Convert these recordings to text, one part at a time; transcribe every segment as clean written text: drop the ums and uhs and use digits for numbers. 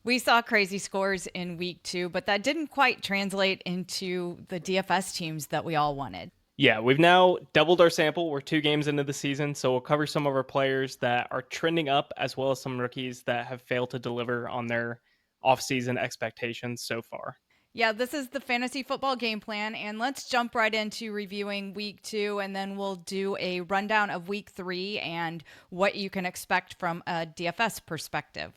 We saw crazy scores in week 2, but that didn't quite translate into the DFS teams that we all wanted. Yeah, we've now doubled our sample. We're 2 games into the season, so we'll cover some of our players that are trending up as well as some rookies that have failed to deliver on their offseason expectations so far. Yeah, this is the fantasy football game plan, and let's jump right into reviewing week 2, and then we'll do a rundown of week 3 and what you can expect from a DFS perspective.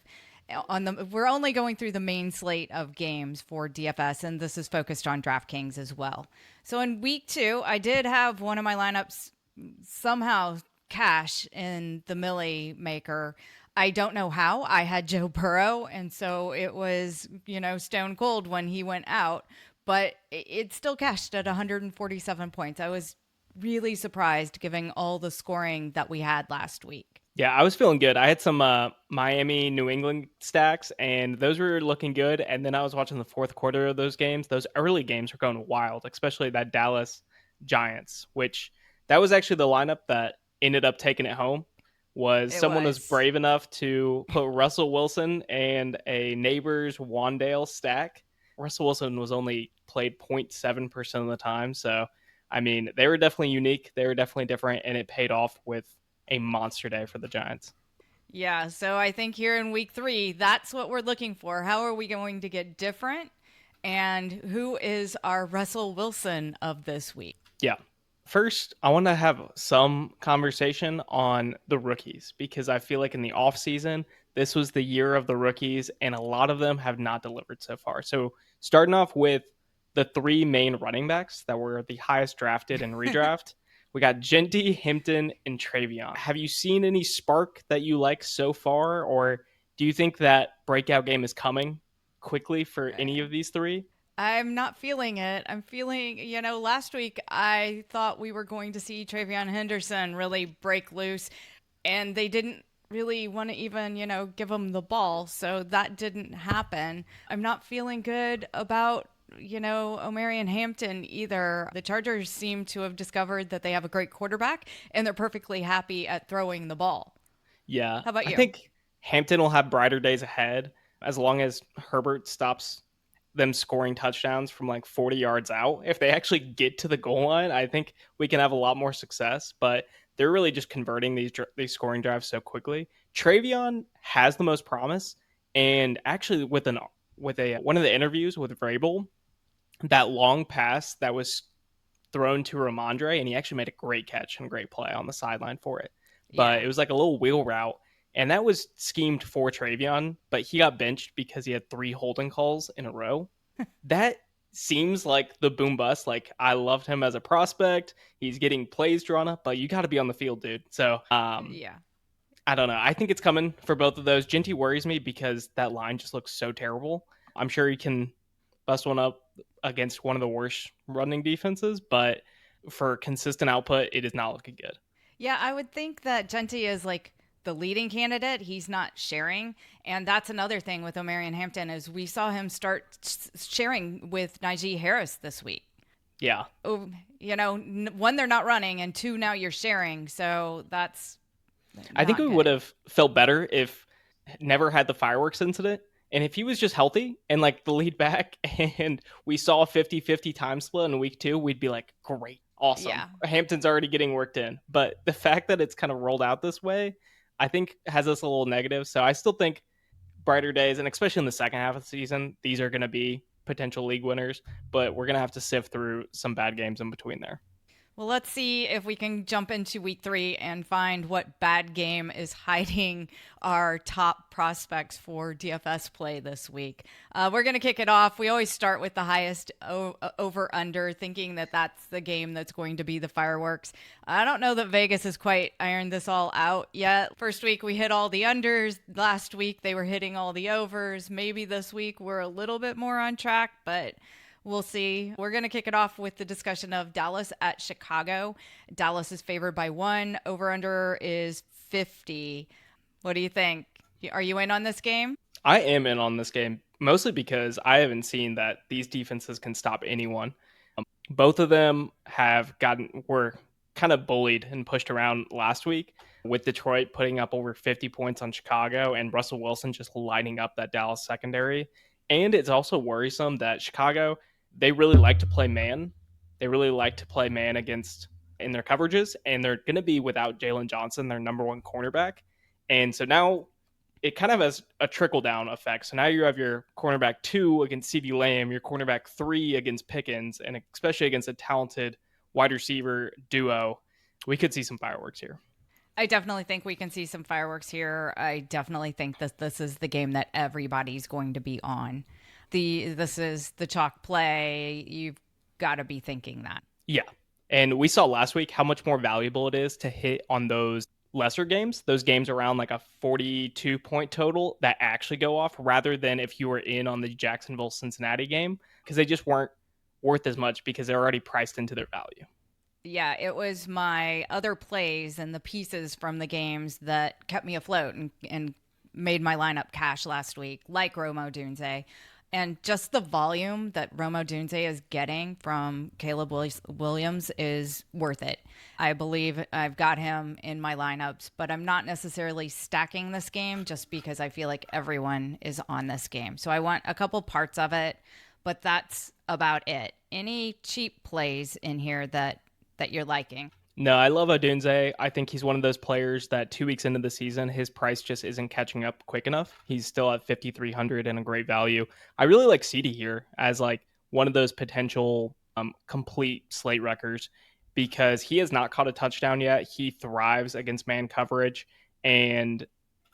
We're only going through the main slate of games for DFS, and this is focused on DraftKings as well. So in week 2, I did have one of my lineups somehow cash in the Millie Maker. I don't know how. I had Joe Burrow, and so it was, stone cold when he went out, but it still cashed at 147 points. I was really surprised given all the scoring that we had last week. Yeah, I was feeling good. I had some Miami, New England stacks, and those were looking good. And then I was watching the fourth quarter of those games. Those early games were going wild, especially that Dallas Giants, which that was actually the lineup that ended up taking it home. Was It someone was was. brave enough to put Russell Wilson and a neighbor's Wandale stack. Russell Wilson was only played 0.7% of the time. So, I mean, they were definitely unique. They were definitely different, and it paid off with a monster day for the Giants. Yeah, so I think here in week 3, that's what we're looking for. How are we going to get different? And who is our Russell Wilson of this week? Yeah. First, I want to have some conversation on the rookies because I feel like in the offseason, this was the year of the rookies, and a lot of them have not delivered so far. So, starting off with the 3 main running backs that were the highest drafted in redraft, we got Genty, Hampton, and Travion. Have you seen any spark that you like so far, or do you think that breakout game is coming quickly for any of these 3? I'm not feeling it. I'm feeling, last week I thought we were going to see Travion Henderson really break loose, and they didn't really want to even, give him the ball. So that didn't happen. I'm not feeling good about, Omarion Hampton either. The Chargers seem to have discovered that they have a great quarterback, and they're perfectly happy at throwing the ball. Yeah, How about I you? think Hampton will have brighter days ahead as long as Herbert stops them scoring touchdowns from like 40 yards out. If they actually get to the goal line, I think we can have a lot more success, but they're really just converting these scoring drives so quickly. Travion has the most promise, and actually with a one of the interviews with Vrabel, that long pass that was thrown to Ramondre, and he actually made a great catch and great play on the sideline for it. But Yeah. it was like a little wheel route, and that was schemed for Travion, but he got benched because he had 3 holding calls in a row. That seems like the boom bust. Like, I loved him as a prospect. He's getting plays drawn up, but you got to be on the field, dude. So, Yeah. I don't know. I think it's coming for both of those. Genty worries me because that line just looks so terrible. I'm sure he can bust one up against one of the worst running defenses, but for consistent output, it is not looking good. Yeah, I would think that Genty is like the leading candidate. He's not sharing, and that's another thing with Omarion Hampton is we saw him start sharing with Najee Harris this week. Yeah. Oh, one they're not running, and two now you're sharing, so that's I think not we would good. have felt better if never had the fireworks incident. And if he was just healthy and like the lead back and we saw a 50-50 time split in week 2, we'd be like, great, awesome. Yeah. Hampton's already getting worked in. But the fact that it's kind of rolled out this way, I think has us a little negative. So I still think brighter days, and especially in the second half of the season, these are going to be potential league winners. But we're going to have to sift through some bad games in between there. Well, let's see if we can jump into week 3 and find what bad game is hiding our top prospects for DFS play this week. We're going to kick it off. We always start with the highest over under, thinking that that's the game that's going to be the fireworks. I don't know that Vegas has quite ironed this all out yet. First week we hit all the unders. Last week they were hitting all the overs. Maybe this week we're a little bit more on track, but we'll see. We're going to kick it off with the discussion of Dallas at Chicago. Dallas is favored by 1. Over under is 50. What do you think? Are you in on this game? I am in on this game mostly because I haven't seen that these defenses can stop anyone. Both of them were kind of bullied and pushed around last week. with Detroit putting up over 50 points on Chicago and Russell Wilson just lighting up that Dallas secondary. And it's also worrisome that Chicago, they really like to play man. They really like to play man against in their coverages, and they're going to be without Jalen Johnson, their number one cornerback. And so now it kind of has a trickle down effect. So now you have your cornerback 2 against CeeDee Lamb, your cornerback 3 against Pickens, and especially against a talented wide receiver duo. We could see some fireworks here. I definitely think we can see some fireworks here. I definitely think that this is the game that everybody's going to be on. This is the chalk play. You've got to be thinking that. Yeah. And we saw last week how much more valuable it is to hit on those lesser games, those games around like a 42-point total that actually go off, rather than if you were in on the Jacksonville Cincinnati game, because they just weren't worth as much because they're already priced into their value. Yeah, it was my other plays and the pieces from the games that kept me afloat and made my lineup cash last week, like Romo Dunze. And just the volume that Romo Dunze is getting from Caleb Williams is worth it. I believe I've got him in my lineups, but I'm not necessarily stacking this game just because I feel like everyone is on this game. So I want a couple parts of it, but that's about it. Any cheap plays in here that you're liking? No, I love Odunze. I think he's one of those players that 2 weeks into the season, his price just isn't catching up quick enough. He's still at 5,300 and a great value. I really like CeeDee here as like one of those potential complete slate wreckers because he has not caught a touchdown yet. He thrives against man coverage, and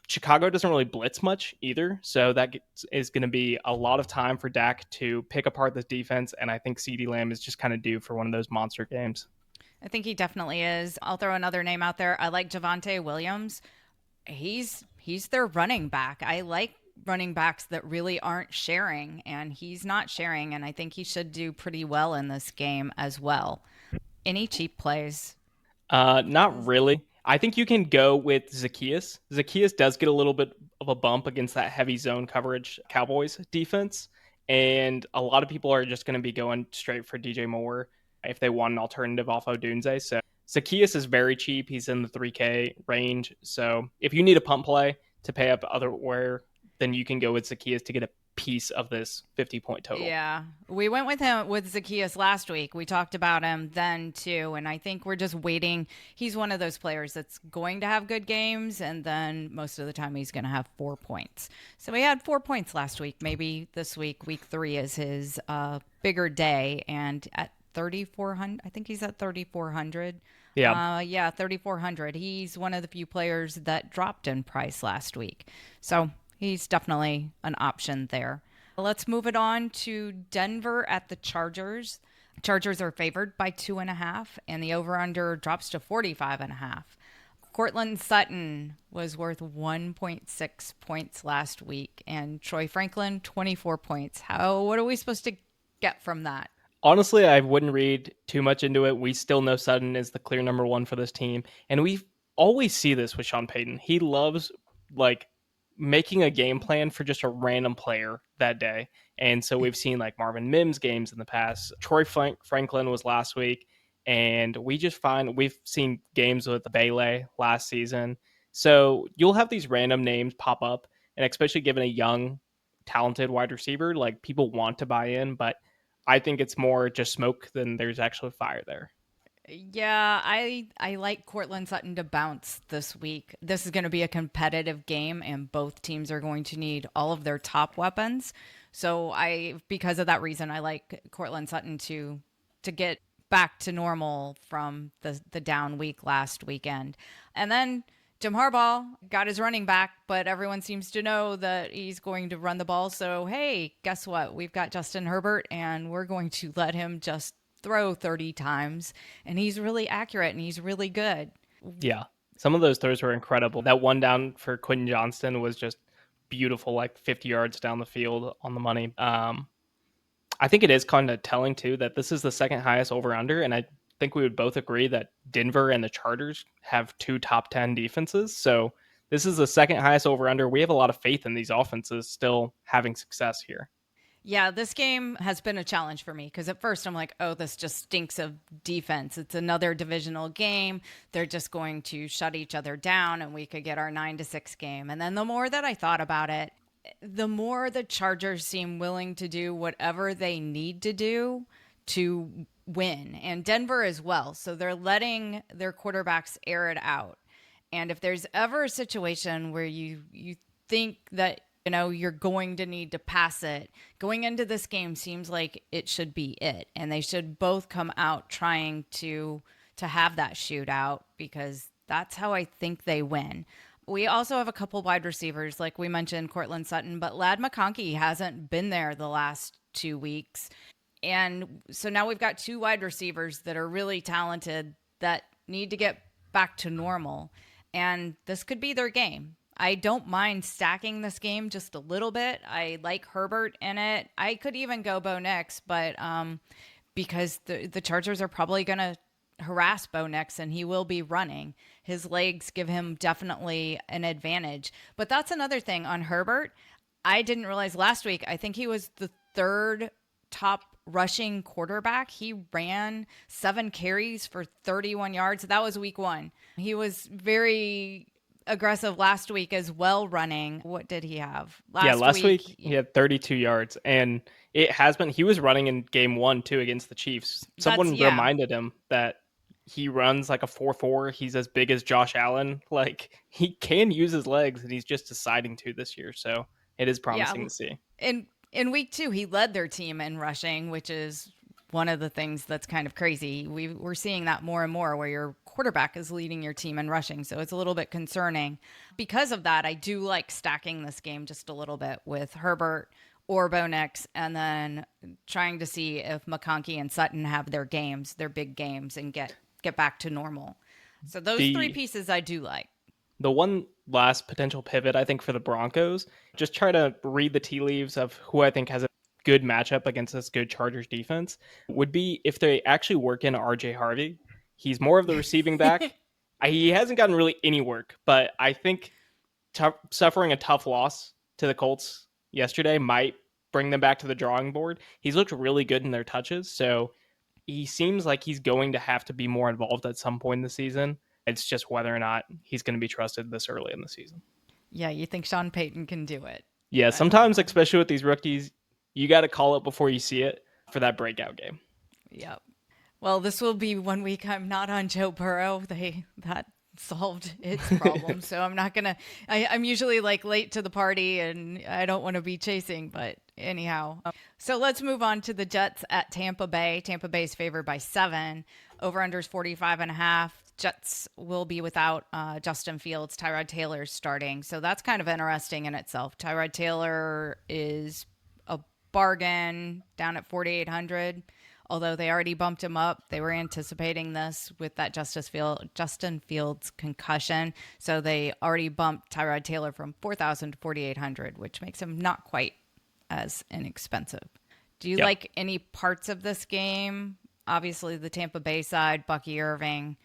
Chicago doesn't really blitz much either. So that is going to be a lot of time for Dak to pick apart this defense. And I think CeeDee Lamb is just kind of due for one of those monster games. I think he definitely is. I'll throw another name out there. I like Javonte Williams. He's their running back. I like running backs that really aren't sharing, and he's not sharing, and I think he should do pretty well in this game as well. Any cheap plays? Not really. I think you can go with Zacchaeus. Zacchaeus does get a little bit of a bump against that heavy zone coverage Cowboys defense, and a lot of people are just going to be going straight for DJ Moore if they want an alternative off Odunze. So Zacchaeus is very cheap. He's in the 3K range. So if you need a pump play to pay up otherwhere, then you can go with Zacchaeus to get a piece of this 50-point total. Yeah, we went with Zacchaeus last week. We talked about him then too, and I think we're just waiting. He's one of those players that's going to have good games, and then most of the time he's going to have 4 points. So he had 4 points last week. Maybe this week, week 3, is his bigger day, and at 3,400. I think he's at 3,400. Yeah, 3,400. He's one of the few players that dropped in price last week. So he's definitely an option there. Let's move it on to Denver at the Chargers. Chargers are favored by 2.5, and the over-under drops to 45.5. Cortland Sutton was worth 1.6 points last week, and Troy Franklin, 24 points. What are we supposed to get from that? Honestly, I wouldn't read too much into it. We still know Sutton is the clear number one for this team. And we always see this with Sean Payton. He loves like making a game plan for just a random player that day. And so we've seen like Marvin Mims games in the past. Troy Franklin was last week. And we've seen games with Bailey last season. So you'll have these random names pop up. And especially given a young, talented wide receiver, like people want to buy in, but I think it's more just smoke than there's actually fire there. Yeah, I like Cortland Sutton to bounce this week. This is going to be a competitive game, and both teams are going to need all of their top weapons. So because of that reason, I like Cortland Sutton to get back to normal from the down week last weekend. And then Jim Harbaugh got his running back, but everyone seems to know that he's going to run the ball. So, hey, guess what? We've got Justin Herbert, and we're going to let him just throw 30 times. And he's really accurate, and he's really good. Yeah, some of those throws were incredible. That one down for Quentin Johnston was just beautiful, like 50 yards down the field on the money. I think it is kind of telling, too, that this is the second highest over-under, and I think we would both agree that Denver and the Chargers have 2 top 10 defenses. So this is the second highest over under. We have a lot of faith in these offenses still having success here. Yeah, this game has been a challenge for me because at first I'm like, oh, this just stinks of defense. It's another divisional game. They're just going to shut each other down and we could get our 9-6 game. And then the more that I thought about it, the more the Chargers seem willing to do whatever they need to do to win, and Denver as well. So they're letting their quarterbacks air it out. And if there's ever a situation where you think that you're going to need to pass it, going into this game seems like it should be it, and they should both come out trying to have that shootout because that's how I think they win. We also have a couple wide receivers, like we mentioned, Cortland Sutton, but Lad McConkey hasn't been there the last 2 weeks. And so now we've got two wide receivers that are really talented that need to get back to normal. And this could be their game. I don't mind stacking this game just a little bit. I like Herbert in it. I could even go Bo Nix, but because the Chargers are probably going to harass Bo Nix and he will be running. His legs give him definitely an advantage. But that's another thing on Herbert. I didn't realize last week, I think he was the third top rushing quarterback. He ran 7 carries for 31 yards. That was week 1. He was very aggressive last week as well running. What did he have? Last week he had 32 yards, and he was running in game 1 too against the Chiefs. Someone reminded him that he runs like a 4.4. He's as big as Josh Allen. Like, he can use his legs, and he's just deciding to this year. So it is promising to see. In week 2, he led their team in rushing, which is one of the things that's kind of crazy. We're seeing that more and more where your quarterback is leading your team in rushing. So it's a little bit concerning. Because of that, I do like stacking this game just a little bit with Herbert or Bo Nix, and then trying to see if McConkey and Sutton have their big games, and get back to normal. So those 3 pieces I do like. The one last potential pivot, I think, for the Broncos, just try to read the tea leaves of who I think has a good matchup against this good Chargers defense, would be if they actually work in RJ Harvey. He's more of the receiving back. He hasn't gotten really any work, but I think suffering a tough loss to the Colts yesterday might bring them back to the drawing board. He's looked really good in their touches, so he seems like he's going to have to be more involved at some point in the season. It's just whether or not he's going to be trusted this early in the season. Yeah, you think Sean Payton can do it? Yeah, sometimes, especially with these rookies, you got to call it before you see it for that breakout game. Yep. Well, this will be 1 week I'm not on Joe Burrow. That solved its problem. So I'm not going to, I'm usually like late to the party and I don't want to be chasing, but anyhow. So let's move on to the Jets at Tampa Bay. Tampa Bay is favored by 7. Over-under is 45.5. Jets will be without Justin Fields. Tyrod Taylor's starting. So that's kind of interesting in itself. Tyrod Taylor is a bargain down at 4,800. Although they already bumped him up. They were anticipating this with that Justin Fields concussion. So they already bumped Tyrod Taylor from 4,000 to 4,800, which makes him not quite as inexpensive. Do you like any parts of this game? Obviously, the Tampa Bay side, Bucky Irving,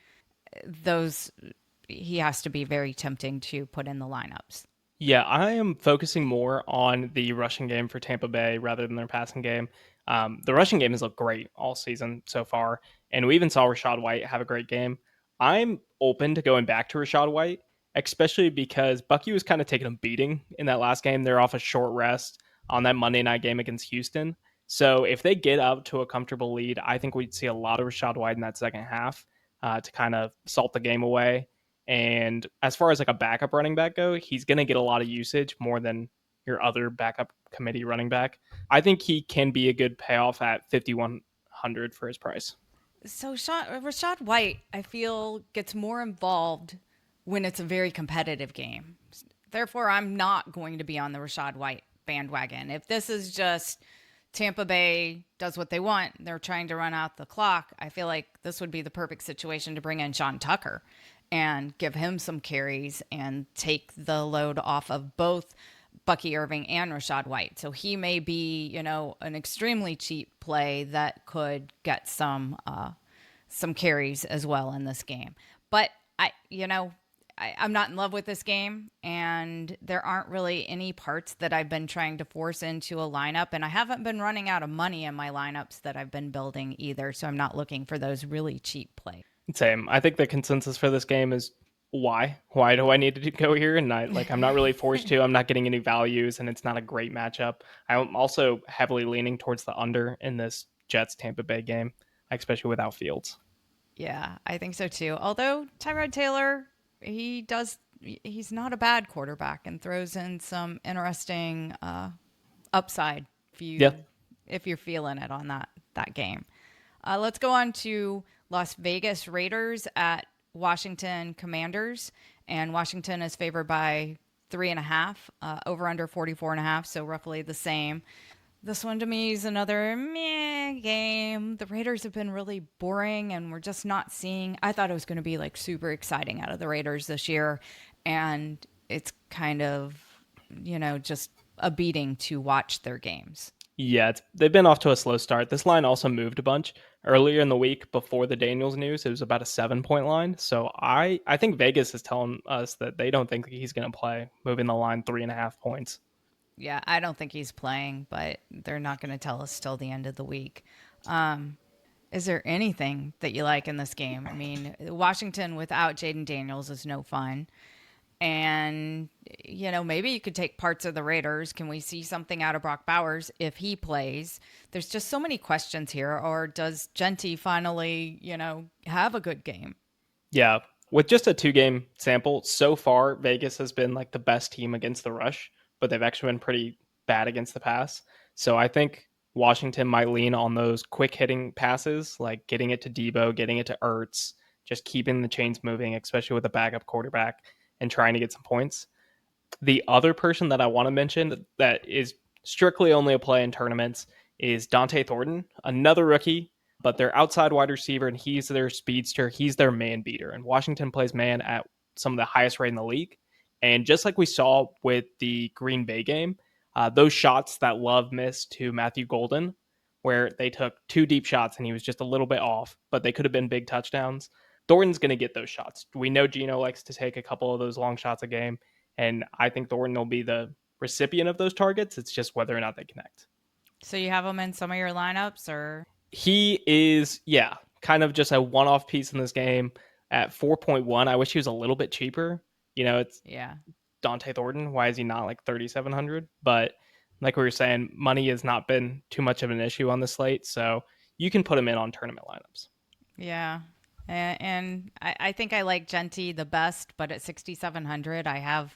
he has to be very tempting to put in the lineups. Yeah, I am focusing more on the rushing game for Tampa Bay rather than their passing game. The rushing game has looked great all season so far, and we even saw Rachaad White have a great game. I'm open to going back to Rachaad White, especially because Bucky was kind of taking a beating in that last game. They're off a short rest on that Monday night game against Houston. So if they get up to a comfortable lead, I think we'd see a lot of Rachaad White in that second half to kind of salt the game away. And as far as like a backup running back go, he's going to get a lot of usage more than your other backup committee running back. I think he can be a good payoff at 5,100 for his price. So Rachaad White, I feel, gets more involved when it's a very competitive game. Therefore, I'm not going to be on the Rachaad White bandwagon. If this is just Tampa Bay does what they want, they're trying to run out the clock, I feel like this would be the perfect situation to bring in Sean Tucker and give him some carries and take the load off of both Bucky Irving and Rachaad White. So he may be, an extremely cheap play that could get some carries as well in this game. But I'm not in love with this game, and there aren't really any parts that I've been trying to force into a lineup, and I haven't been running out of money in my lineups that I've been building either, so I'm not looking for those really cheap plays. Same. I think the consensus for this game is why? Why do I need to go here? And I'm not really forced to. I'm not getting any values, and it's not a great matchup. I'm also heavily leaning towards the under in this Jets Tampa Bay game, especially without Fields. Yeah, I think so too. Although Tyrod Taylor, he's not a bad quarterback and throws in some interesting upside Yeah. if you're feeling it on that game. Let's go on to Las Vegas Raiders at Washington Commanders, and Washington is favored by 3.5, over under 44.5, so roughly the same. This one to me is another meh game. The Raiders have been really boring, and we're just not seeing. I thought it was going to be like super exciting out of the Raiders this year, and it's kind of, just a beating to watch their games. Yeah, they've been off to a slow start. This line also moved a bunch earlier in the week before the Daniels news. It was about a 7-point line. So I think Vegas is telling us that they don't think he's going to play, moving the line 3.5 points. Yeah, I don't think he's playing, but they're not going to tell us till the end of the week. Is there anything that you like in this game? I mean, Washington without Jaden Daniels is no fun. And, maybe you could take parts of the Raiders. Can we see something out of Brock Bowers if he plays? There's just so many questions here. Or does Genty finally, have a good game? Yeah, with just a 2-game sample, so far, Vegas has been like the best team against the rush, but they've actually been pretty bad against the pass. So I think Washington might lean on those quick hitting passes, like getting it to Debo, getting it to Ertz, just keeping the chains moving, especially with a backup quarterback, and trying to get some points. The other person that I want to mention that is strictly only a play in tournaments is Dante Thornton, another rookie, but their outside wide receiver, and he's their speedster. He's their man beater. And Washington plays man at some of the highest rate in the league. And just like we saw with the Green Bay game, those shots that Love missed to Matthew Golden, where they took 2 deep shots and he was just a little bit off, but they could have been big touchdowns. Thornton's going to get those shots. We know Geno likes to take a couple of those long shots a game, and I think Thornton will be the recipient of those targets. It's just whether or not they connect. So you have him in some of your lineups, or? He is, yeah, kind of just a one-off piece in this game at 4.1. I wish he was a little bit cheaper. It's Dante Thornton. Why is he not like 3,700? But like we were saying, money has not been too much of an issue on the slate, so you can put him in on tournament lineups. Yeah. And I think I like Genty the best, but at 6,700, I have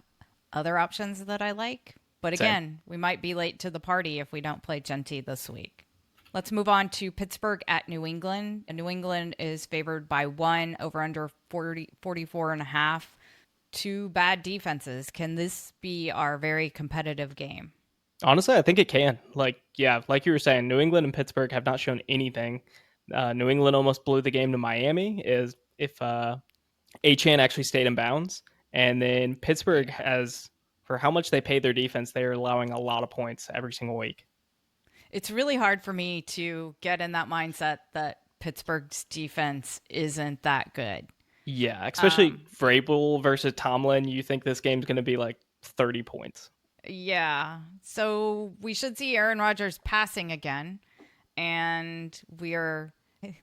other options that I like. But again, we might be late to the party if we don't play Genty this week. Let's move on to Pittsburgh at New England. And New England is favored by 1, over under 44.5. 2 bad defenses. Can this be our very competitive game? Honestly, I think it can. Like you were saying, New England and Pittsburgh have not shown anything. New England almost blew the game to Miami is if Achane actually stayed in bounds. And then Pittsburgh has, for how much they paid their defense, they are allowing a lot of points every single week. It's really hard for me to get in that mindset that Pittsburgh's defense isn't that good. Yeah, especially Vrabel versus Tomlin. You think this game's going to be like 30 points. Yeah. So we should see Aaron Rodgers passing again. And we're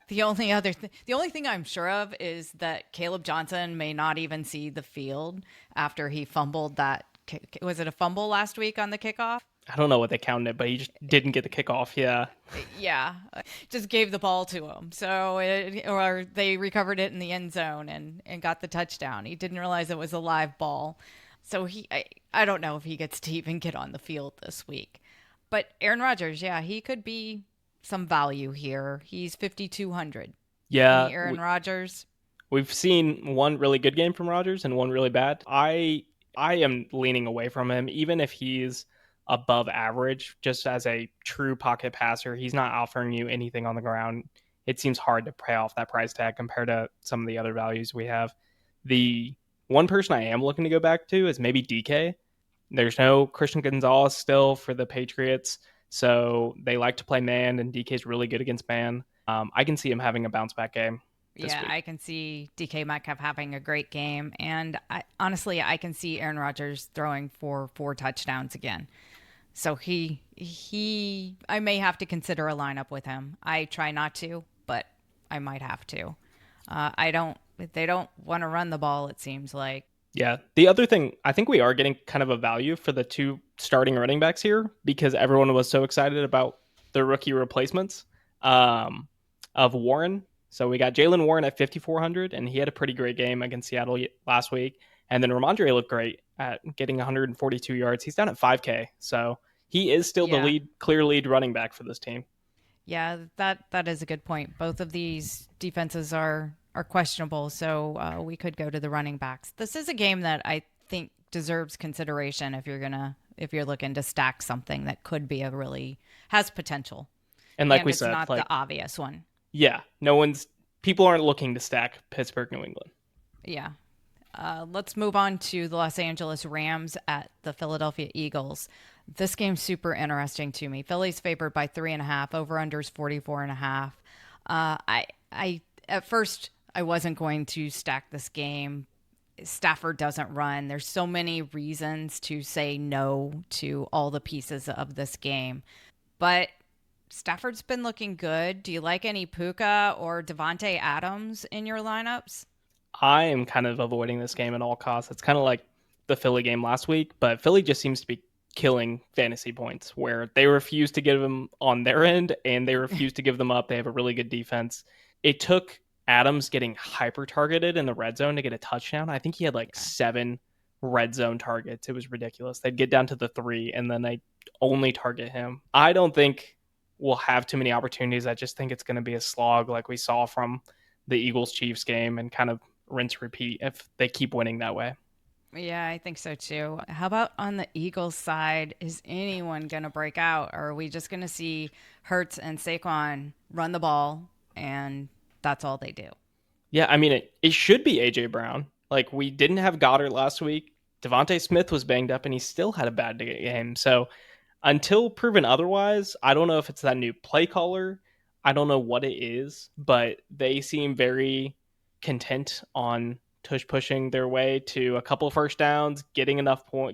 the only thing I'm sure of is that Caleb Johnson may not even see the field after he fumbled that. Was it a fumble last week on the kickoff? I don't know what they counted it, but he just didn't get the kickoff. Yeah. Yeah. Just gave the ball to him. Or they recovered it in the end zone and got the touchdown. He didn't realize it was a live ball. So I don't know if he gets to even get on the field this week. But Aaron Rodgers, yeah, he could be some value here. He's 5,200. Yeah. Aaron Rodgers. We've seen one really good game from Rodgers and one really bad. I am leaning away from him, even if he's above average, just as a true pocket passer. He's not offering you anything on the ground. It seems hard to pay off that price tag compared to some of the other values we have. The one person I am looking to go back to is maybe DK. There's no Christian Gonzalez still for the Patriots, so they like to play man, and DK is really good against man. I can see him having a bounce back game. this Yeah, week. I can see DK Metcalf having a great game. And honestly, I can see Aaron Rodgers throwing for 4 touchdowns again. So I may have to consider a lineup with him. I try not to, but I might have to. They don't want to run the ball, it seems like. Yeah. The other thing, I think we are getting kind of a value for the two starting running backs here because everyone was so excited about the rookie replacements of Warren. So we got Jalen Warren at 5,400, and he had a pretty great game against Seattle last week. And then Ramondre looked great at getting 142 yards. He's down at 5K. So he is still Yeah. the clear lead running back for this team. Yeah, that is a good point. Both of these defenses are questionable, so we could go to the running backs. This is a game that I think deserves consideration if you're looking to stack something that could be a really has potential. And like And we it's said, not like, the obvious one. yeah, people aren't looking to stack Pittsburgh, New England. Yeah. Let's move on to the Los Angeles Rams at the Philadelphia Eagles. This game's super interesting to me. Philly's favored by 3.5. Over unders 44.5. I at first I wasn't going to stack this game. Stafford doesn't run. There's so many reasons to say no to all the pieces of this game, but Stafford's been looking good. Do you like any Puka or Devontae Adams in your lineups? I am kind of avoiding this game at all costs. It's kind of like the Philly game last week, but Philly just seems to be killing fantasy points where they refuse to give them on their end and they refuse to give them up. They have a really good defense. It took Adams getting hyper targeted in the red zone to get a touchdown. I think he had like 7 red zone targets. It was ridiculous. They'd get down to the 3 and then they only target him. I don't think we'll have too many opportunities. I just think it's going to be a slog like we saw from the Eagles Chiefs game and kind of rinse repeat if they keep winning that way. Yeah, I think so too. How about on the Eagles side? Is anyone going to break out? Or are we just going to see Hurts and Saquon run the ball and that's all they do? Yeah, I mean, it should be A.J. Brown. Like, we didn't have Goddard last week. Devontae Smith was banged up and he still had a bad game. So until proven otherwise, I don't know if it's that new play caller. I don't know what it is, but they seem very content on tush pushing their way to a couple of first downs, getting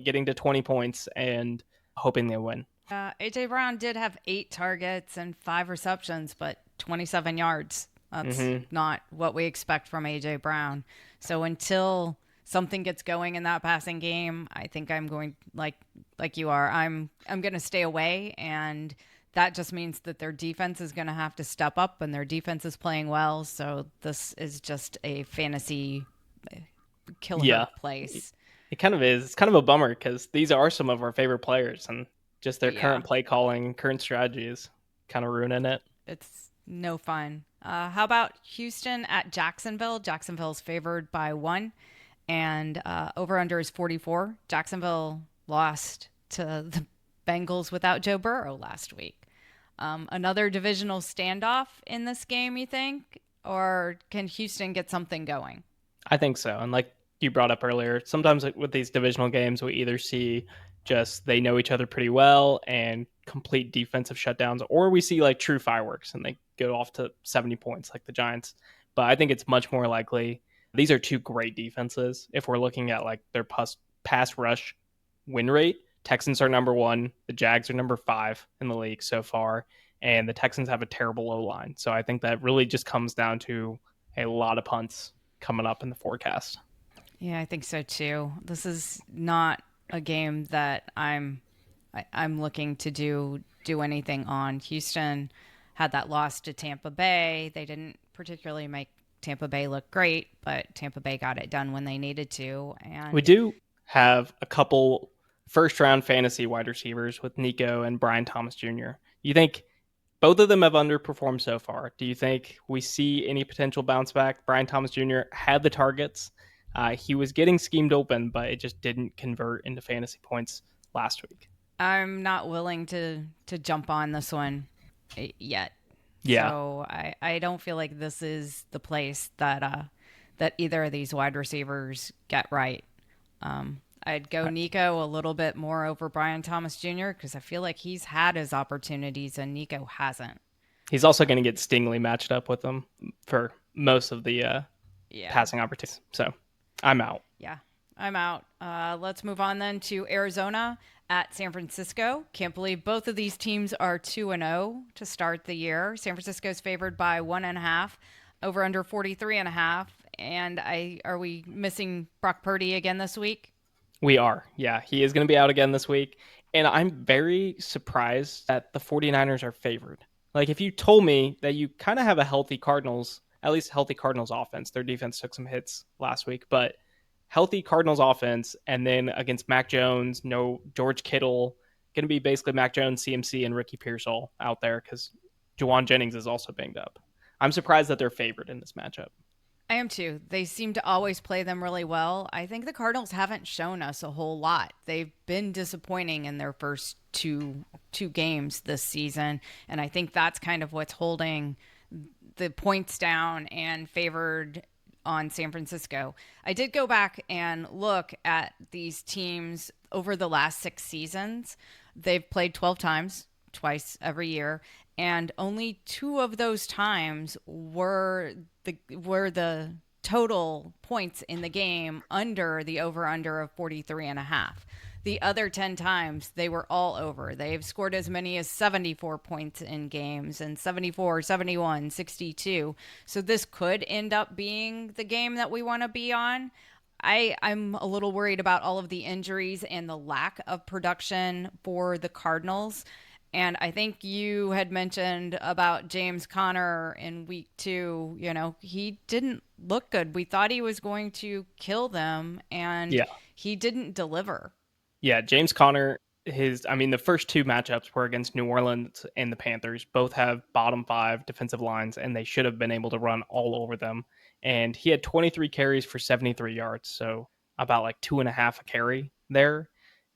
getting to 20 points and hoping they win. AJ Brown did have 8 targets and 5 receptions, but 27 yards. That's not what we expect from AJ Brown. So until something gets going in that passing game, I think I'm going like you are. I'm going to stay away, and that just means that their defense is going to have to step up, and their defense is playing well. So this is just a fantasy killer place. It kind of is. It's kind of a bummer because these are some of our favorite players, and just their current play calling, current strategy is kind of ruining it. It's no fun. How about Houston at Jacksonville? Jacksonville's favored by 1, and over under is 44. Jacksonville lost to the Bengals without Joe Burrow last week. Another divisional standoff in this game, you think? Or can Houston get something going? I think so. And like you brought up earlier, sometimes with these divisional games, we either see just they know each other pretty well and complete defensive shutdowns, or we see like true fireworks and they go off to 70 points like the Giants. But I think it's much more likely these are two great defenses. If we're looking at like their pass rush win rate, Texans are number 1, the Jags are number 5 in the league so far, and the Texans have a terrible O-line. So I think that really just comes down to a lot of punts coming up in the forecast. Yeah, I think so too. This is not a game that I'm looking to do anything on. Houston had that loss to Tampa Bay. They didn't particularly make Tampa Bay look great, but Tampa Bay got it done when they needed to. And we do have a couple first round fantasy wide receivers with Nico and Brian Thomas Jr. You think both of them have underperformed so far? Do you think we see any potential bounce back? Brian Thomas Jr. had the targets. He was getting schemed open, but it just didn't convert into fantasy points last week. I'm not willing to jump on this one yet. Yeah. So I don't feel like this is the place that either of these wide receivers get right. I'd go Nico a little bit more over Brian Thomas Jr. because I feel like he's had his opportunities and Nico hasn't. He's also going to get Stingley matched up with him for most of the Yeah. passing opportunities. So I'm out. Yeah, I'm out. Let's move on then to Arizona at San Francisco. Can't believe both of these teams are 2-0 to start the year. San Francisco's favored by 1.5, over under 43.5. And are we missing Brock Purdy again this week? We are. Yeah, he is going to be out again this week. And I'm very surprised that the 49ers are favored. Like, if you told me that you kind of have a healthy Cardinals, at least healthy Cardinals offense, their defense took some hits last week, but healthy Cardinals offense, and then against Mac Jones, no George Kittle, going to be basically Mac Jones, CMC, and Ricky Pearsall out there because Juwan Jennings is also banged up. I'm surprised that they're favored in this matchup. I am too. They seem to always play them really well. I think the Cardinals haven't shown us a whole lot. They've been disappointing in their first two games this season, and I think that's kind of what's holding the points down and favored on San Francisco. I did go back and look at these teams over the last 6 seasons. They've played 12 times, twice every year, and only 2 of those times were the total points in the game under the over under of 43.5. The other 10 times they were all over. They've scored as many as 74 points in games, and 74, 71, 62. So this could end up being the game that we want to be on. I'm a little worried about all of the injuries and the lack of production for the Cardinals. And I think you had mentioned about James Conner in week 2. He didn't look good. We thought he was going to kill them, and Yeah. he didn't deliver. Yeah, James Conner, the first 2 matchups were against New Orleans and the Panthers. Both have bottom 5 defensive lines, and they should have been able to run all over them. And he had 23 carries for 73 yards, so about like 2.5 a carry there.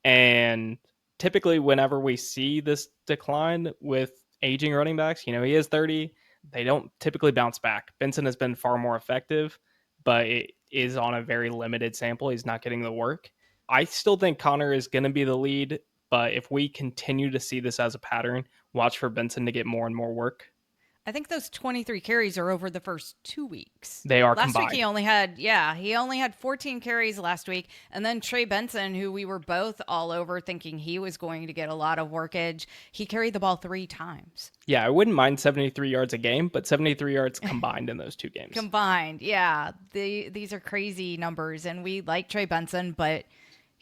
And typically, whenever we see this decline with aging running backs, he is 30. They don't typically bounce back. Benson has been far more effective, but it is on a very limited sample. He's not getting the work. I still think Connor is going to be the lead, but if we continue to see this as a pattern, watch for Benson to get more and more work. I think those 23 carries are over the first 2 weeks. They are Last combined. week he only had 14 carries last week. And then Trey Benson, who we were both all over thinking he was going to get a lot of workage, he carried the ball 3 times. Yeah, I wouldn't mind 73 yards a game, but 73 yards combined in those 2 games. Combined, yeah. These are crazy numbers, and we like Trey Benson, but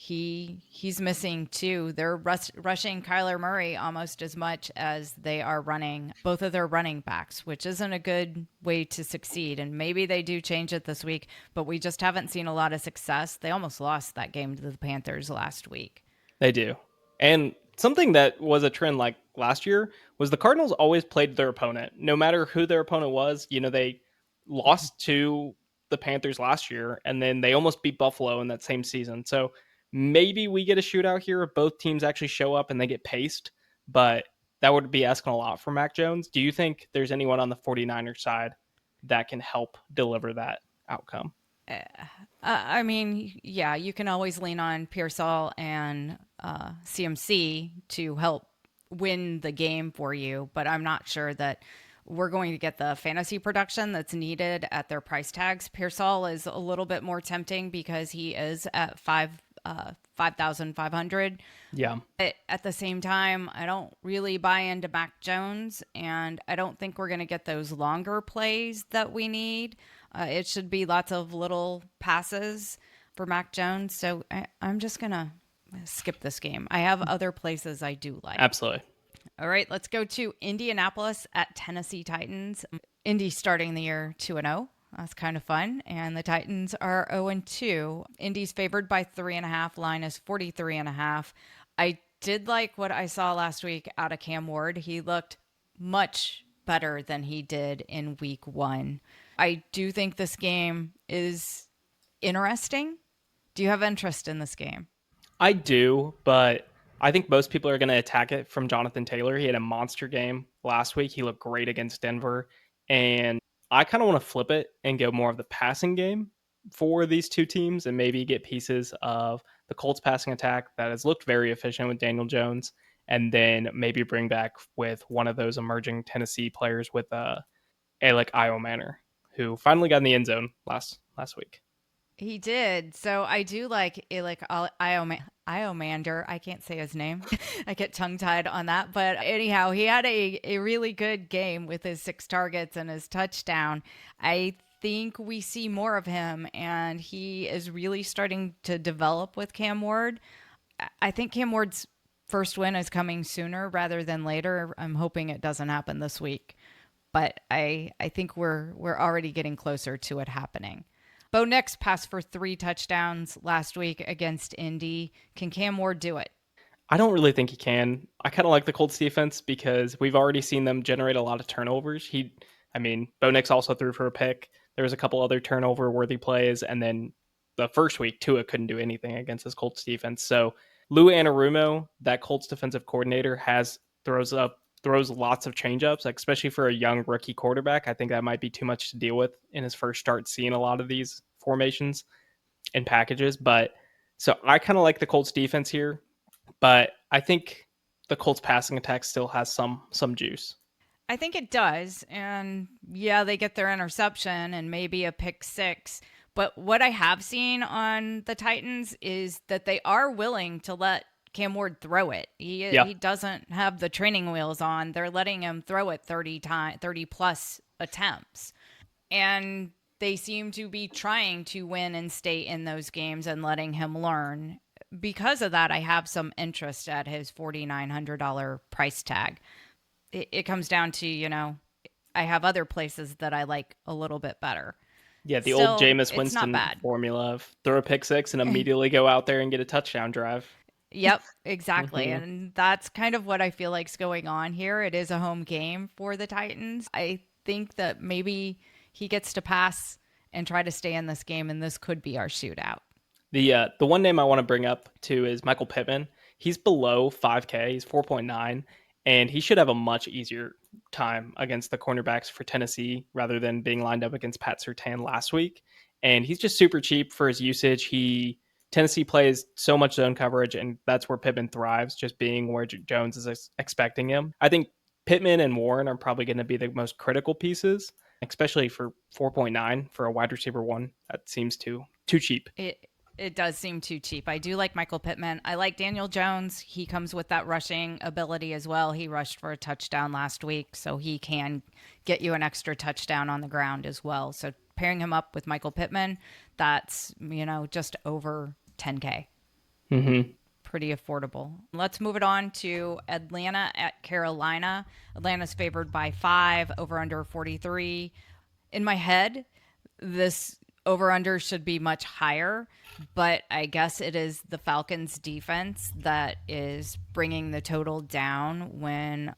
he's missing too. They're rushing Kyler Murray almost as much as they are running both of their running backs, which isn't a good way to succeed. And maybe they do change it this week, but we just haven't seen a lot of success. They almost lost that game to the Panthers last week. They do. And something that was a trend like last year was the Cardinals always played their opponent, no matter who their opponent was. They lost to the Panthers last year, and then they almost beat Buffalo in that same season. So maybe we get a shootout here if both teams actually show up and they get paced, but that would be asking a lot for Mac Jones. Do you think there's anyone on the 49ers side that can help deliver that outcome? Yeah, you can always lean on Pearsall and CMC to help win the game for you, but I'm not sure that we're going to get the fantasy production that's needed at their price tags. Pearsall is a little bit more tempting because he is at 5,500. Yeah. But at the same time, I don't really buy into Mac Jones, and I don't think we're going to get those longer plays that we need. It should be lots of little passes for Mac Jones. So I'm just going to skip this game. I have other places I do like. Absolutely. All right, let's go to Indianapolis at Tennessee Titans. Indy starting the year 2-0. That's kind of fun. And the Titans are 0-2. Indy's favored by 3.5. Line is 43.5. I did like what I saw last week out of Cam Ward. He looked much better than he did in week 1. I do think this game is interesting. Do you have interest in this game? I do, but I think most people are going to attack it from Jonathan Taylor. He had a monster game last week. He looked great against Denver. And I kind of want to flip it and go more of the passing game for these two teams and maybe get pieces of the Colts passing attack that has looked very efficient with Daniel Jones, and then maybe bring back with one of those emerging Tennessee players with Alec Io Manor. who finally got in the end zone last week. He did. So I do like Iomander. I can't say his name. I get tongue tied on that. But anyhow, he had a really good game with his 6 targets and his touchdown. I think we see more of him, and he is really starting to develop with Cam Ward. I think Cam Ward's first win is coming sooner rather than later. I'm hoping it doesn't happen this week, but I think we're already getting closer to it happening. Bo Nix passed for 3 touchdowns last week against Indy. Can Cam Ward do it? I don't really think he can. I kind of like the Colts defense because we've already seen them generate a lot of turnovers. Bo Nix also threw for a pick. There was a couple other turnover-worthy plays, and then the first week, Tua couldn't do anything against this Colts defense. So Lou Anarumo, that Colts defensive coordinator, throws lots of changeups, like especially for a young rookie quarterback. I think that might be too much to deal with in his first start seeing a lot of these formations and packages. But so I kind of like the Colts defense here, but I think the Colts passing attack still has some juice. I think it does. And yeah, they get their interception and maybe a pick 6. But what I have seen on the Titans is that they are willing to let Cam Ward throw it. He doesn't have the training wheels on. They're letting him throw it 30 plus attempts. And they seem to be trying to win and stay in those games and letting him learn. Because of that, I have some interest at his $4,900 price tag. It comes down to, I have other places that I like a little bit better. Yeah, the old Jameis Winston formula of throw a pick 6 and immediately go out there and get a touchdown drive. Yep, exactly. Mm-hmm. And that's kind of what I feel like's going on here. It is a home game for the Titans. I think that maybe he gets to pass and try to stay in this game, and this could be our shootout. The one name I want to bring up too is Michael Pittman. He's below 5K. He's 4.9, and he should have a much easier time against the cornerbacks for Tennessee rather than being lined up against Pat Surtain last week. And he's just super cheap for his usage. Tennessee plays so much zone coverage, and that's where Pittman thrives, just being where Jones is expecting him. I think Pittman and Warren are probably going to be the most critical pieces, especially for 4.9 for a wide receiver 1. That seems too cheap. It does seem too cheap. I do like Michael Pittman. I like Daniel Jones. He comes with that rushing ability as well. He rushed for a touchdown last week, so he can get you an extra touchdown on the ground as well. So pairing him up with Michael Pittman, that's, just over 10K. Mm-hmm. Pretty affordable. Let's move it on to Atlanta at Carolina. Atlanta's favored by 5, over under 43. In my head, this over-under should be much higher, but I guess it is the Falcons' defense that is bringing the total down when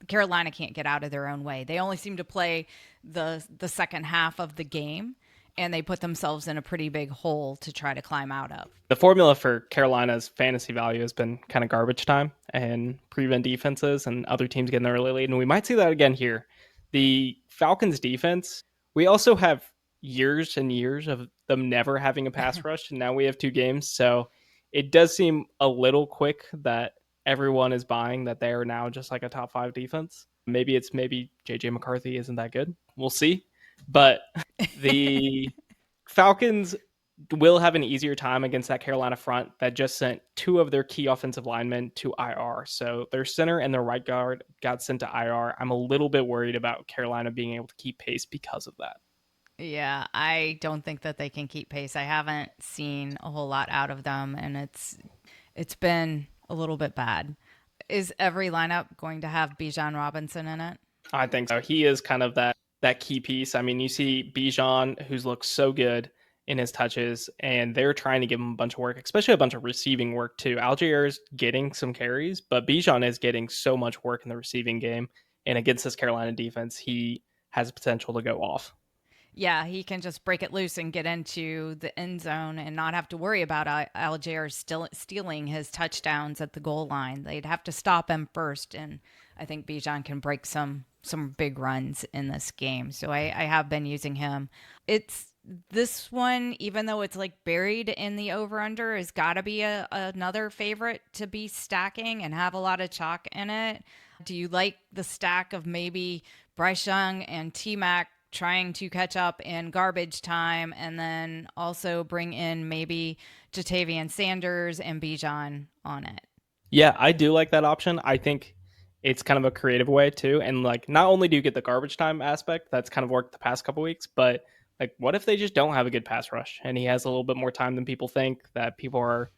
Carolina can't get out of their own way. They only seem to play the second half of the game, and they put themselves in a pretty big hole to try to climb out of. The formula for Carolina's fantasy value has been kind of garbage time and prevent defenses and other teams getting the early lead, and we might see that again here. The Falcons' defense, we also have years and years of them never having a pass rush, and now we have 2 games, so it does seem a little quick that everyone is buying that they are now just like a top 5 defense. Maybe JJ McCarthy isn't that good. We'll see. But the Falcons will have an easier time against that Carolina front that just sent 2 of their key offensive linemen to IR. So their center and their right guard got sent to IR. I'm a little bit worried about Carolina being able to keep pace because of that. Yeah, I don't think that they can keep pace. I haven't seen a whole lot out of them, and it's been a little bit bad. Is every lineup going to have Bijan Robinson in it? I think so. He is kind of that key piece. I mean, you see Bijan, who's looked so good in his touches, and they're trying to give him a bunch of work, especially a bunch of receiving work too. Allgeier's getting some carries, but Bijan is getting so much work in the receiving game, and against this Carolina defense, he has potential to go off. Yeah, he can just break it loose and get into the end zone and not have to worry about Allgeier still stealing his touchdowns at the goal line. They'd have to stop him first, and I think Bijan can break some big runs in this game. So I have been using him. It's this one, even though it's like buried in the over-under, has got to be another favorite to be stacking and have a lot of chalk in it. Do you like the stack of maybe Bryce Young and T-Mac trying to catch up in garbage time, and then also bring in maybe Jatavian Sanders and Bijan on it. Yeah, I do like that option. I think it's kind of a creative way too. And like, not only do you get the garbage time aspect that's kind of worked the past couple weeks, but like, what if they just don't have a good pass rush and he has a little bit more time than people think, that people are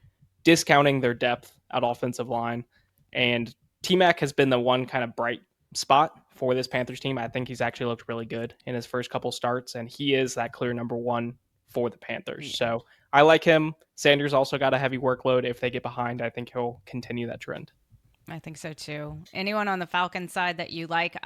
discounting their depth at offensive line. And T-Mac has been the one kind of bright spot for this Panthers team. I think he's actually looked really good in his first couple starts, and he is that clear number one for the Panthers. Yeah. So I like him. Sanders also got a heavy workload. If they get behind, I think he'll continue that trend. I think so too. Anyone on the Falcons side that you like?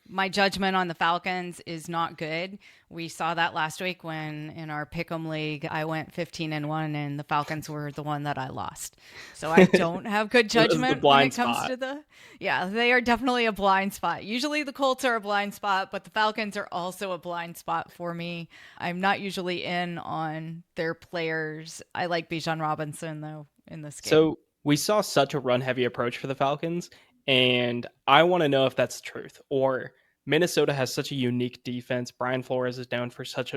My judgment on the Falcons is not good. We saw that last week when in our Pick'em league I went 15-1 and the Falcons were the one that I lost. So I don't have good judgment when it comes to they are definitely a blind spot. Usually the Colts are a blind spot, but the Falcons are also a blind spot for me. I'm not usually in on their players. I like Bijan Robinson though in this game. So we saw such a run-heavy approach for the Falcons, and I want to know if that's the truth. Or Minnesota has such a unique defense. Brian Flores is known for such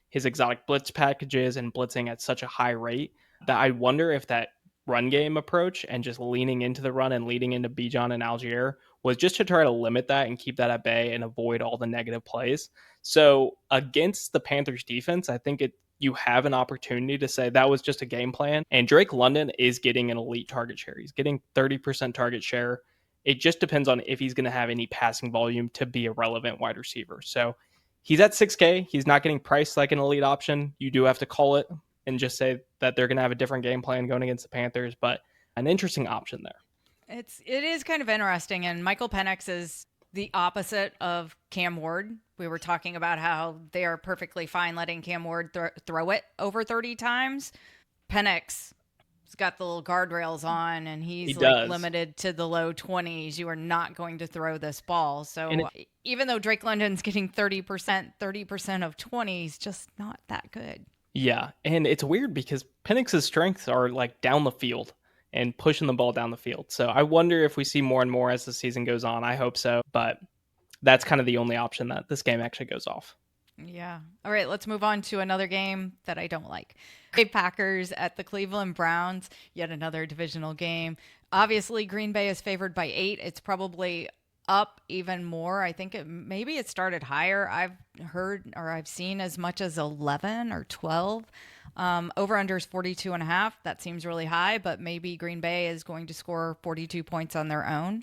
his exotic blitz packages and blitzing at such a high rate that I wonder if that run game approach and just leaning into the run and leading into Bijan and Algier was just to try to limit that and keep that at bay and avoid all the negative plays. So against the Panthers defense, I think you have an opportunity to say that was just a game plan. And Drake London is getting an elite target share. He's getting 30% target share. It just depends on if he's going to have any passing volume to be a relevant wide receiver. So he's at 6K. He's not getting priced like an elite option. You do have to call it and just say that they're going to have a different game plan going against the Panthers, but an interesting option there. It is kind of interesting. And Michael Penix is the opposite of Cam Ward. We were talking about how they are perfectly fine letting Cam Ward throw it over 30 times. Penix has got the little guardrails on, and he's limited to the low 20s. You are not going to throw this ball. So even though Drake London's getting 30% of 20, he's just not that good. Yeah, and it's weird because Penix's strengths are like down the field and pushing the ball down the field. So I wonder if we see more and more as the season goes on. I hope so, but that's kind of the only option that this game actually goes off. Yeah. All right, let's move on to another game that I don't like. The Packers at the Cleveland Browns, yet another divisional game. Obviously, Green Bay is favored by 8. It's probably up even more. I think maybe it started higher. I've heard or I've seen as much as 11 or 12. Over under is 42.5. That seems really high, but maybe Green Bay is going to score 42 points on their own.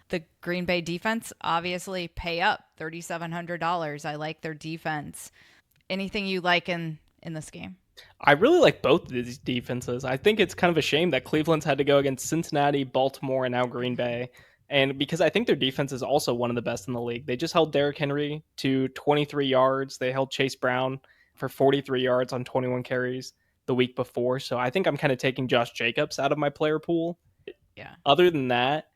The Green Bay defense, obviously, pay up $3,700. I like their defense. Anything you like in this game? I really like both of these defenses. I think it's kind of a shame that Cleveland's had to go against Cincinnati, Baltimore, and now Green Bay. And because I think their defense is also one of the best in the league. They just held Derrick Henry to 23 yards. They held Chase Brown for 43 yards on 21 carries the week before. So I think I'm kind of taking Josh Jacobs out of my player pool. Yeah. Other than that,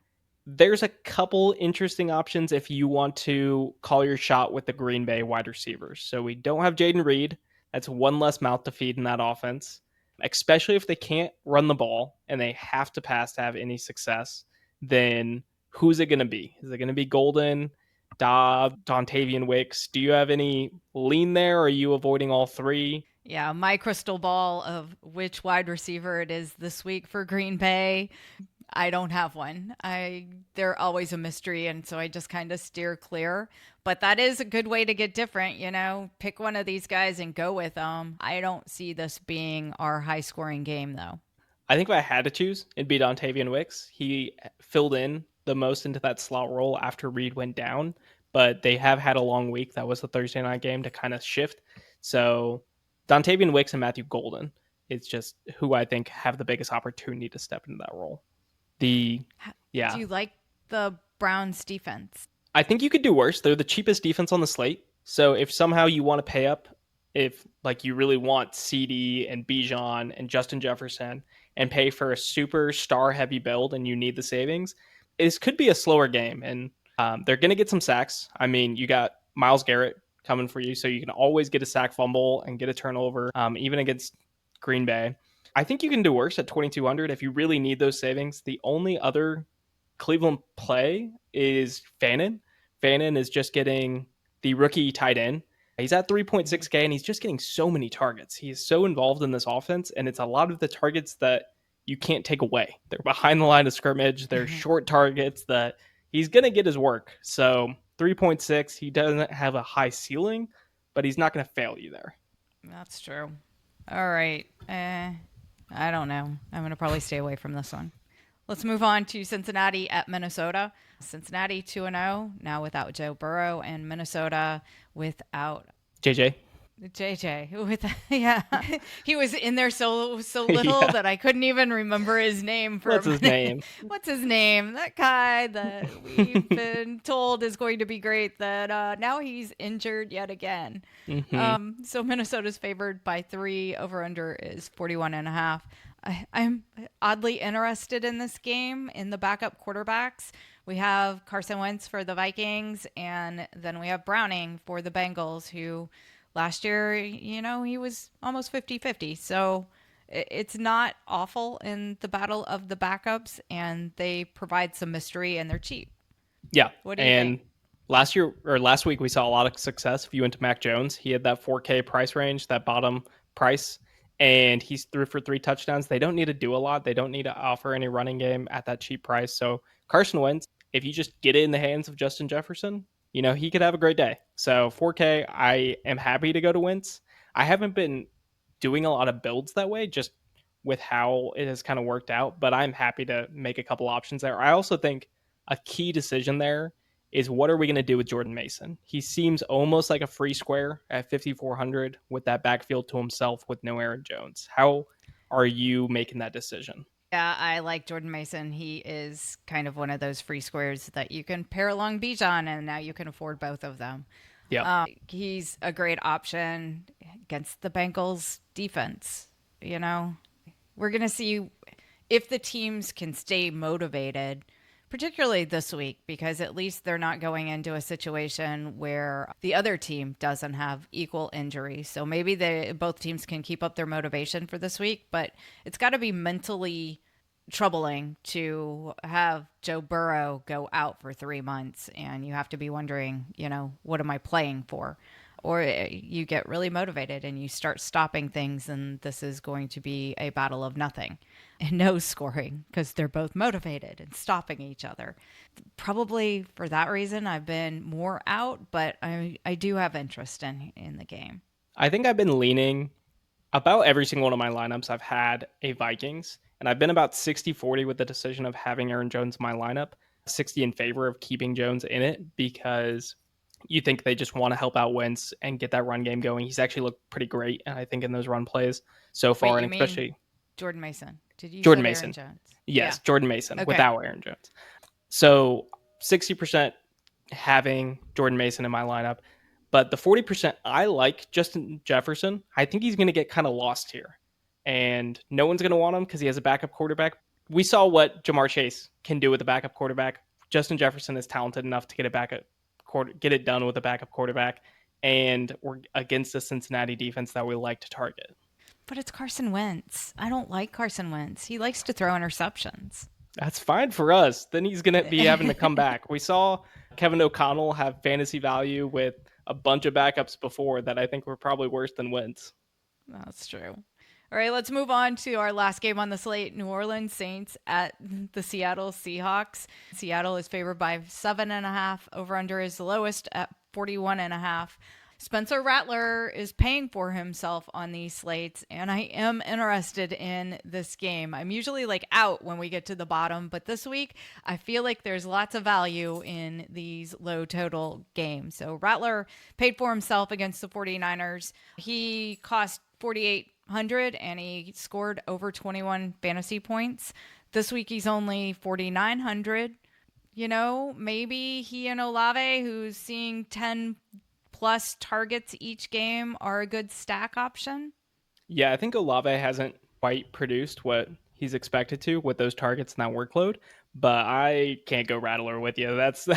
there's a couple interesting options if you want to call your shot with the Green Bay wide receivers. So we don't have Jaden Reed. That's one less mouth to feed in that offense, especially if they can't run the ball and they have to pass to have any success. Then who's it going to be? Is it going to be Golden, Dobb, Dontavian Wicks? Do you have any lean there? Or are you avoiding all three? Yeah, my crystal ball of which wide receiver it is this week for Green Bay, I don't have one. They're always a mystery, and so I just kind of steer clear. But that is a good way to get different, pick one of these guys and go with them. I don't see this being our high-scoring game, though. I think if I had to choose, it'd be Dontavian Wicks. He filled in the most into that slot role after Reed went down, but they have had a long week. That was the Thursday night game to kind of shift. So Dontavian Wicks and Matthew Golden is just who I think have the biggest opportunity to step into that role. Do you like the Browns defense? I think you could do worse. They're the cheapest defense on the slate. So if somehow you want to pay up, if like you really want CD and Bijan and Justin Jefferson and pay for a super star heavy build and you need the savings, this could be a slower game. And they're going to get some sacks. I mean, you got Myles Garrett coming for you, so you can always get a sack fumble and get a turnover, even against Green Bay. I think you can do worse at 2,200 if you really need those savings. The only other Cleveland play is Fannin Fannin is just getting the rookie tight end. He's at 3.6K, and he's just getting so many targets. He is so involved in this offense, and it's a lot of the targets that you can't take away. They're behind the line of scrimmage. They're short targets that he's going to get his work. So 3.6, he doesn't have a high ceiling, but he's not going to fail you there. That's true. All right. I don't know. I'm going to probably stay away from this one. Let's move on to Cincinnati at Minnesota. Cincinnati 2-0, now without Joe Burrow, and Minnesota without JJ. Yeah, he was in there so little that I couldn't even remember his name. What's his name? What's his name? That guy that we've been told is going to be great. That now he's injured yet again. Mm-hmm. So Minnesota's favored by 3. Over under is 41.5. I'm oddly interested in this game in the backup quarterbacks. We have Carson Wentz for the Vikings, and then we have Browning for the Bengals, who last year, he was almost 50-50. So it's not awful in the battle of the backups, and they provide some mystery, and they're cheap. Yeah. What do you think? Last week, we saw a lot of success. If you went to Mac Jones, he had that 4K price range, that bottom price, and he's threw for 3 touchdowns. They don't need to do a lot. They don't need to offer any running game at that cheap price. So Carson Wentz, if you just get it in the hands of Justin Jefferson, he could have a great day. So 4K, I am happy to go to Wentz. I haven't been doing a lot of builds that way, just with how it has kind of worked out, but I'm happy to make a couple options there. I also think a key decision there is, what are we going to do with Jordan Mason? He seems almost like a free square at 5,400 with that backfield to himself with no Aaron Jones. How are you making that decision? Yeah, I like Jordan Mason. He is kind of one of those free squares that you can pair along Bijan, and now you can afford both of them. Yeah. He's a great option against the Bengals defense. We're going to see if the teams can stay motivated, particularly this week, because at least they're not going into a situation where the other team doesn't have equal injury. So maybe both teams can keep up their motivation for this week, but it's got to be mentally troubling to have Joe Burrow go out for 3 months, and you have to be wondering, what am I playing for? Or you get really motivated and you start stopping things, and this is going to be a battle of nothing and no scoring because they're both motivated and stopping each other. Probably for that reason, I've been more out, but I do have interest in the game. I think I've been leaning about every single one of my lineups. I've had a Vikings, and I've been about 60-40 with the decision of having Aaron Jones in my lineup, 60 in favor of keeping Jones in it, because you think they just want to help out Wentz and get that run game going. He's actually looked pretty great, I think, in those run plays so far. Wait, and especially Jordan Mason. Did you Jordan say Mason? Aaron Jones? Yes, Yeah. Jordan Mason, Okay. without Aaron Jones. So 60% having Jordan Mason in my lineup. But the 40%, I like Justin Jefferson. I think he's going to get kind of lost here. And no one's going to want him because he has a backup quarterback. We saw what Jamar Chase can do with a backup quarterback. Justin Jefferson is talented enough to get it done with a backup quarterback. And we're against the Cincinnati defense that we like to target. But it's Carson Wentz. I don't like Carson Wentz. He likes to throw interceptions. That's fine for us. Then he's going to be having to come back. We saw Kevin O'Connell have fantasy value with a bunch of backups before that I think were probably worse than Wentz. That's true. All right, let's move on to our last game on the slate. New Orleans Saints at the Seattle Seahawks. Seattle is favored by 7.5. Over under is the lowest at 41.5. Spencer Rattler is paying for himself on these slates, and I am interested in this game. I'm usually out when we get to the bottom, but this week I feel like there's lots of value in these low total games. So Rattler paid for himself against the 49ers. He cost 4,800 and he scored over 21 fantasy points. This week he's only 4,900. Maybe he and Olave, who's seeing 10 plus targets each game, are a good stack option. Yeah, I think Olave hasn't quite produced what he's expected to with those targets and that workload, but I can't go Rattler with you. That's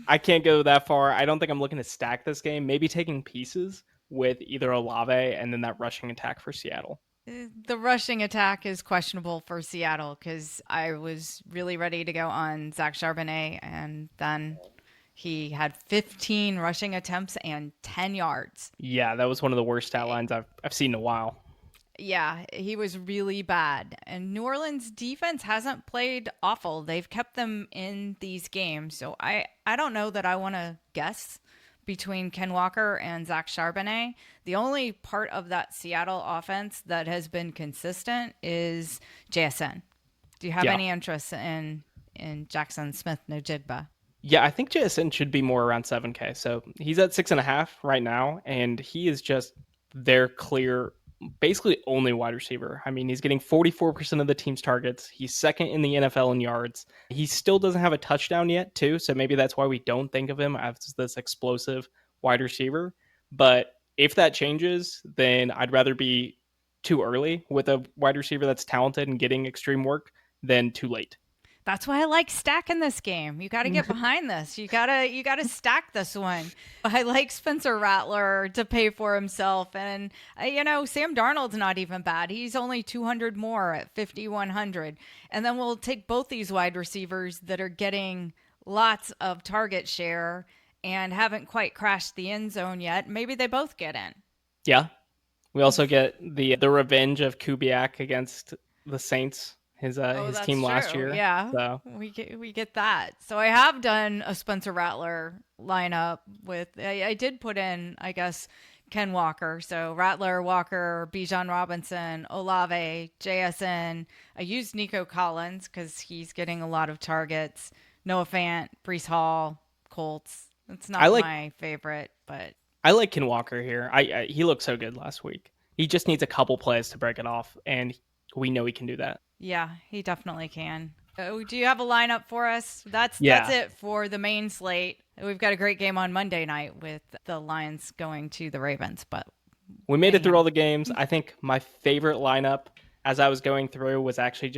I can't go that far. I don't think I'm looking to stack this game. Maybe taking pieces with either Olave and then that rushing attack for Seattle. The rushing attack is questionable for Seattle because I was really ready to go on Zach Charbonnet, and then He had 15 rushing attempts and 10 yards. Yeah, that was one of the worst stat lines I've seen in a while. Yeah, he was really bad. And New Orleans defense hasn't played awful. They've kept them in these games. So I don't know that I want to guess between Ken Walker and Zach Charbonnet. The only part of that Seattle offense that has been consistent is JSN. Do you have any interest in Jackson Smith-Njigba? Yeah, I think JSN should be more around 7K. So he's at 6.5 right now, and he is just their clear, basically only wide receiver. I mean, he's getting 44% of the team's targets. He's second in the NFL in yards. He still doesn't have a touchdown yet, too. So maybe that's why we don't think of him as this explosive wide receiver. But if that changes, then I'd rather be too early with a wide receiver that's talented and getting extreme work than too late. That's why I like stacking this game. You got to get behind this. You gotta stack this one. I like Spencer Rattler to pay for himself, and Sam Darnold's not even bad. He's only 200 more at 5,100, and then we'll take both these wide receivers that are getting lots of target share and haven't quite crashed the end zone yet. Maybe they both get in. Yeah, we also get the revenge of Kubiak against the Saints. His team last year. Yeah, so we get that. So I have done a Spencer Rattler lineup with. I did put in, I guess, Ken Walker. So Rattler, Walker, Bijan Robinson, Olave, JSN. I used Nico Collins because he's getting a lot of targets. Noah Fant, Brees Hall, Colts. It's not my favorite, but I like Ken Walker here. He looked so good last week. He just needs a couple plays to break it off, and we know he can do that. Yeah, he definitely can. Do you have a lineup for us? That's it for the main slate. We've got a great game on Monday night with the Lions going to the Ravens, but we made it through all the games. I think my favorite lineup as I was going through was actually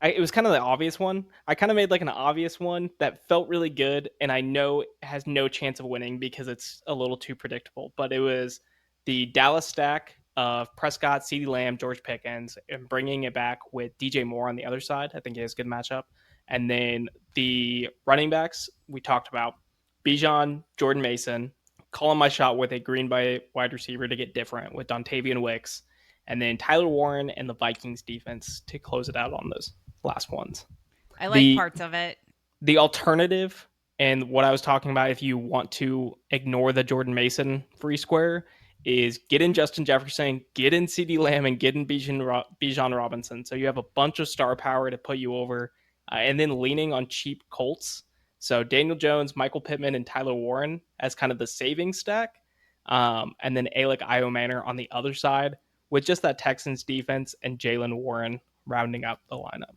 it was kind of the obvious one. I kind of made like an obvious one that felt really good, and I know it has no chance of winning because it's a little too predictable, but it was the Dallas stack of Prescott, CeeDee Lamb, George Pickens, and bringing it back with DJ Moore on the other side. I think he has a good matchup. And then the running backs we talked about, Bijan, Jordan Mason, calling my shot with a Green Bay wide receiver to get different with Dontavian Wicks, and then Tyler Warren and the Vikings defense to close it out on those last ones. I like parts of it. The alternative, and what I was talking about, if you want to ignore the Jordan Mason free square, is get in Justin Jefferson, get in CeeDee Lamb, and get in Bijan Robinson. So you have a bunch of star power to put you over, and then leaning on cheap Colts. So Daniel Jones, Michael Pittman, and Tyler Warren as kind of the saving stack. And then Alec Iomanor on the other side with just that Texans defense and Jaylen Warren rounding up the lineup.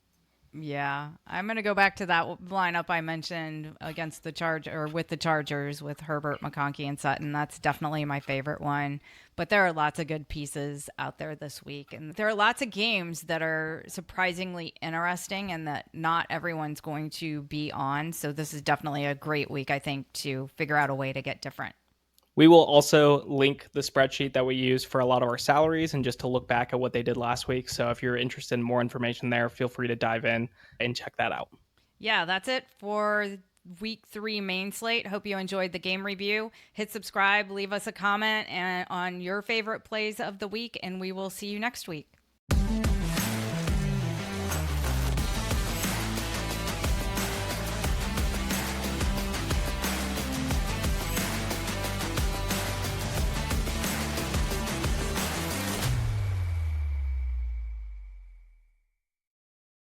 Yeah, I'm going to go back to that lineup I mentioned against the with the Chargers with Herbert, McConkey, and Sutton. That's definitely my favorite one. But there are lots of good pieces out there this week. And there are lots of games that are surprisingly interesting and that not everyone's going to be on. So this is definitely a great week, I think, to figure out a way to get different. We will also link the spreadsheet that we use for a lot of our salaries and just to look back at what they did last week. So if you're interested in more information there, feel free to dive in and check that out. Yeah, that's it for week 3 main slate. Hope you enjoyed the game review. Hit subscribe, leave us a comment on your favorite plays of the week, and we will see you next week.